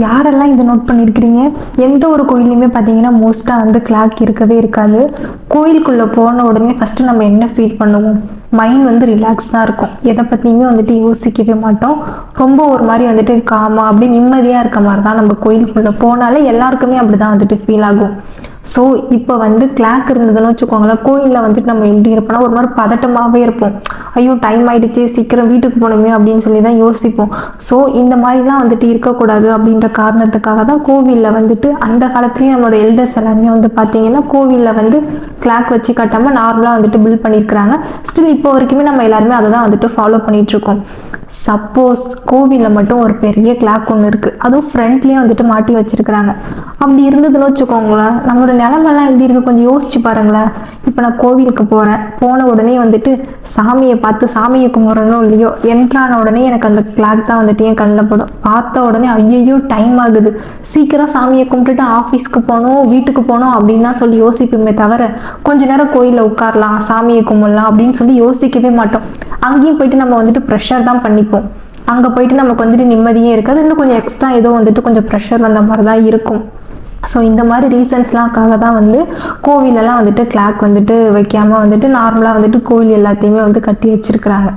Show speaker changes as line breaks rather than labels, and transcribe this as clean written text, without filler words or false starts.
யாரெல்லாம் இதை நோட் பண்ணியிருக்கிறீங்க? எந்த ஒரு கோயிலையுமே பார்த்தீங்கன்னா மோஸ்ட்டாக வந்து கிளாக் இருக்கவே இருக்காது. கோயிலுக்குள்ளே போன உடனே ஃபஸ்ட்டு நம்ம என்ன ஃபீல் பண்ணுவோம்? மைண்ட் வந்து ரிலாக்ஸாக இருக்கும். எதை பற்றியுமே வந்துட்டு யோசிக்கவே மாட்டோம். ரொம்ப ஒரு மாதிரி வந்துட்டு காமா அப்படியே நிம்மதியாக இருக்க மாதிரி தான் நம்ம கோயிலுக்குள்ளே போனாலே எல்லாருக்குமே அப்படி தான் வந்துட்டு ஃபீல் ஆகும். ஸோ இப்போ வந்து கிளாக் இருந்ததுன்னு வச்சுக்கோங்களேன், கோயிலில் வந்துட்டு நம்ம எப்படி இருப்போம்னா ஒரு மாதிரி பதட்டமாகவே இருப்போம். ஐயோ டைம் ஆகிடுச்சு, சீக்கிரம் வீட்டுக்கு போகணுமே அப்படின்னு சொல்லி தான் யோசிப்போம். ஸோ இந்த மாதிரிலாம் வந்துட்டு இருக்கக்கூடாது அப்படின்ற காரணத்துக்காக தான் கோவிலில் வந்துட்டு அந்த காலத்துலேயும் நம்மளோட எல்டர்ஸ் எல்லாருமே வந்து பார்த்தீங்கன்னா கோவிலில் வந்து கிளாக் வச்சு கட்டாமல் நார்மலாக வந்துட்டு பில்ட் பண்ணியிருக்கிறாங்க. ஸ்டில் இப்போ வரைக்குமே நம்ம எல்லாருமே அதை தான் வந்துட்டு ஃபாலோ பண்ணிகிட்ருக்கோம். சப்போஸ் கோவிலில் மட்டும் ஒரு பெரிய கிளாக் ஒன்று இருக்குது, அதுவும் ஃப்ரண்ட்லேயே வந்துட்டு மாட்டி வச்சுருக்கிறாங்க. அப்படி இருந்ததுன்னு வச்சுக்கோங்களேன், நம்மளோட நிலமெல்லாம் எப்படி இருக்குது கொஞ்சம் யோசிச்சு பாருங்களேன். இப்போ நான் கோவிலுக்கு போகிறேன், போன உடனே வந்துட்டு சாமியை பார்த்து சாமியை கும்பிட்றனோ இல்லையோ, என்ட்ரான உடனே எனக்கு அந்த கிளாக் தான் வந்துட்டு என் கண்ணில் படும். பார்த்த உடனே ஐயோ டைம் ஆகுது, சீக்கிரம் சாமியை கும்பிட்டுட்டு ஆஃபீஸ்க்கு போகணும் வீட்டுக்கு போகணும் அப்படின்னு தான் சொல்லி யோசிப்போமே தவிர கொஞ்ச நேரம் கோயிலில் உட்காரலாம் சாமியை கும்பிடலாம் அப்படின்னு சொல்லி யோசிக்கவே மாட்டோம். அங்கேயும் போயிட்டு நம்ம வந்துட்டு ப்ரெஷர் தான் பண்ணிப்போம். அங்கே போயிட்டு நமக்கு வந்துட்டு நிம்மதியே இருக்காது, இன்னும் கொஞ்சம் எக்ஸ்ட்ரா ஏதோ வந்துட்டு கொஞ்சம் ப்ரெஷர் வந்த மாதிரி தான் இருக்கும். ஸோ இந்த மாதிரி ரீசன்ஸ்லாம்காக தான் வந்து கோவிலெல்லாம் வந்துட்டு கிளாக் வந்துட்டு வைக்காமல் வந்துட்டு நார்மலாக வந்துட்டு கோவில் எல்லாத்தையுமே வந்து கட்டி வச்சிருக்கிறாங்க.